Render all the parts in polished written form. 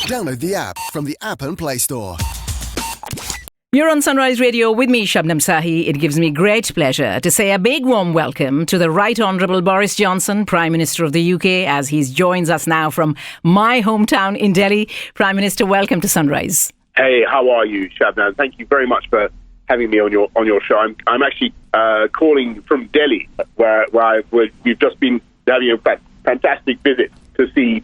Download the app from the App and Play Store. You're on Sunrise Radio with me, Shabnam Sahi. It gives me great pleasure to say a big warm welcome to the Right Honourable Boris Johnson, Prime Minister of the UK, as he joins us now from my hometown in Delhi. Prime Minister, welcome to Sunrise. Hey, how are you, Shabnam? Thank you very much for having me on your show. I'm actually calling from Delhi, where we've just been having a fantastic visit to see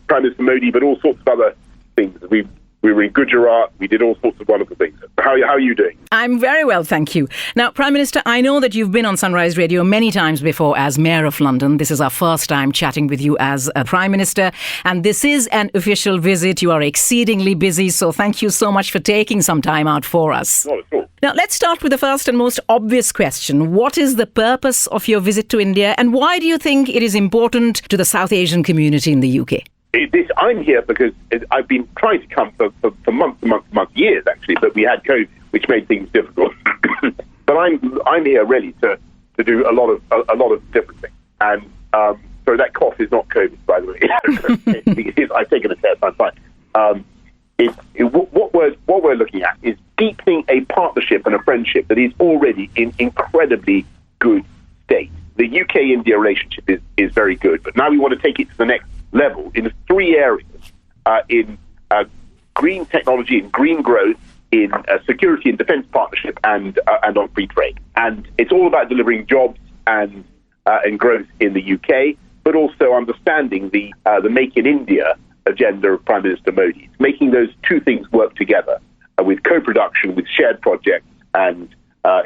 Prime Minister Modi, but all sorts of other things. We were in Gujarat. We did all sorts of wonderful things. How are you doing? I'm very well, thank you. Now, Prime Minister, I know that you've been on Sunrise Radio many times before as Mayor of London. This is our first time chatting with you as a Prime Minister, and this is an official visit. You are exceedingly busy, so thank you so much for taking some time out for us. Not at all. Now, let's start with the first and most obvious question. What is the purpose of your visit to India, and why do you think it is important to the South Asian community in the UK? I'm here because I've been trying to come for months, years actually, but we had COVID, which made things difficult. But I'm here really to do a lot of different things. And so that cough is not COVID, by the way. I've taken a test. I'm fine. What we're looking at is deepening a partnership and a friendship that is already in incredibly good state. The UK-India relationship is very good, but now we want to take it to the next level in 3 areas: in green technology, in green growth, in security and defence partnership, and on free trade. And it's all about delivering jobs and growth in the UK, but also understanding the Make in India agenda of Prime Minister Modi. It's making those two things work together with co-production, with shared projects, and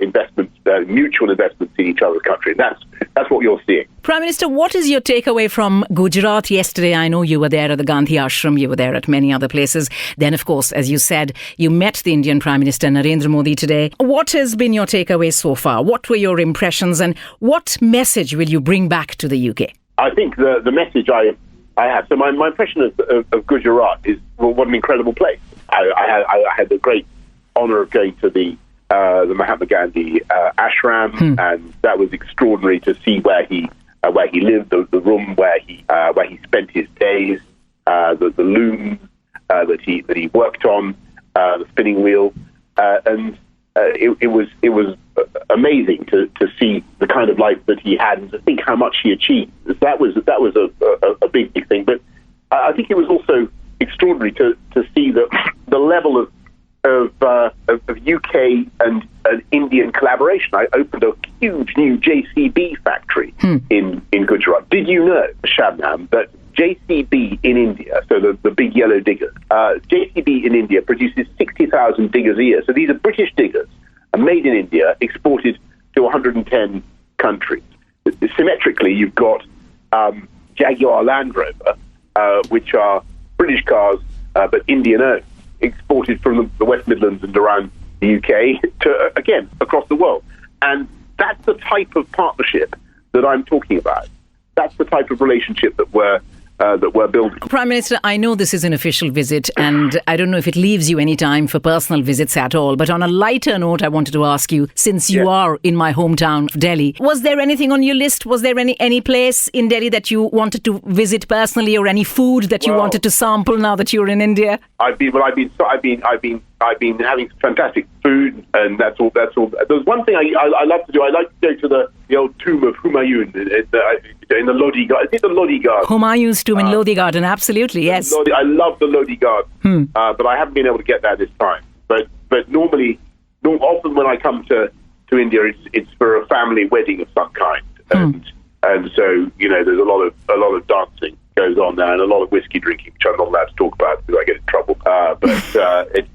investments, mutual investments in each other's country. That's what you're seeing. Prime Minister, what is your takeaway from Gujarat yesterday? I know you were there at the Gandhi Ashram, you were there at many other places. Then, of course, as you said, you met the Indian Prime Minister Narendra Modi today. What has been your takeaway so far? What were your impressions, and what message will you bring back to the UK? I think the message I have, so my impression of Gujarat is, well, what an incredible place. I had the great honour of going to the Mahatma Gandhi ashram, and that was extraordinary to see where he lived, the room where he spent his days, the looms that he worked on, the spinning wheel, and it was amazing to see the kind of life that he had and to think how much he achieved. That was a big thing, but I think it was also extraordinary to see the level of UK and Indian collaboration. I opened a huge new JCB factory in Gujarat. Did you know, Shabnam, that JCB in India, so the big yellow diggers, JCB in India produces 60,000 diggers a year. So these are British diggers, made in India, exported to 110 countries. Symmetrically, you've got Jaguar Land Rover, which are British cars, but Indian-owned, exported from the West Midlands and around the UK to, again, across the world. And that's the type of partnership that I'm talking about. That's the type of relationship that we're building. Prime Minister, I know this is an official visit, and I don't know if it leaves you any time for personal visits at all, but on a lighter note, I wanted to ask you, since you are in my hometown, Delhi, was there anything on your list? Was there any place in Delhi that you wanted to visit personally, or any food that you wanted to sample now that you're in India? I've been having fantastic food, and that's all. There's one thing I love to do. I like to go to the old tomb of Humayun in the Lodi Garden. Is it the Lodi Garden? Humayun's tomb in Lodi Garden, absolutely, yes. I love the Lodi Garden, but I haven't been able to get there this time. But often when I come to India, it's for a family wedding of some kind, and so there's a lot of dancing goes on there, and a lot of whiskey drinking, which I'm not allowed to talk about because I get in trouble. But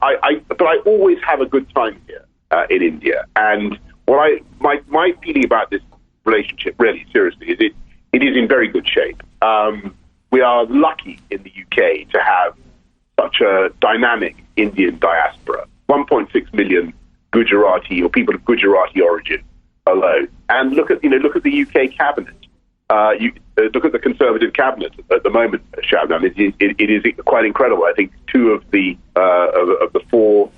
I always have a good time here in India. And my feeling about this relationship, really seriously, is it is in very good shape. We are lucky in the UK to have such a dynamic Indian diaspora, 1.6 million Gujarati or people of Gujarati origin alone. And look at the UK cabinet. Look at the Conservative cabinet at the moment, Shabnam. It is quite incredible. I think two of the four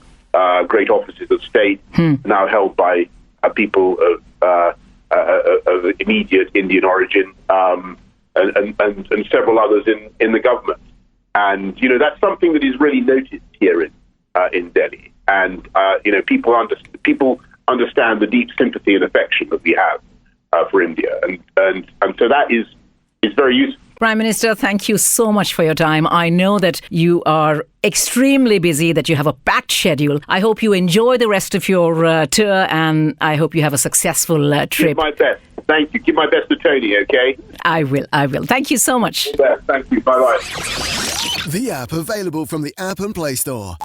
great offices of state now held by people of immediate Indian origin, and several others in the government. And, that's something that is really noticed here in Delhi. And, people understand the deep sympathy and affection that we have for India. And so that is very useful. Prime Minister, thank you so much for your time. I know that you are extremely busy, that you have a packed schedule. I hope you enjoy the rest of your tour, and I hope you have a successful trip. Give my best. Thank you. Give my best to Tony, okay? I will. Thank you so much. Thank you. Bye-bye. The app available from the App and Play Store.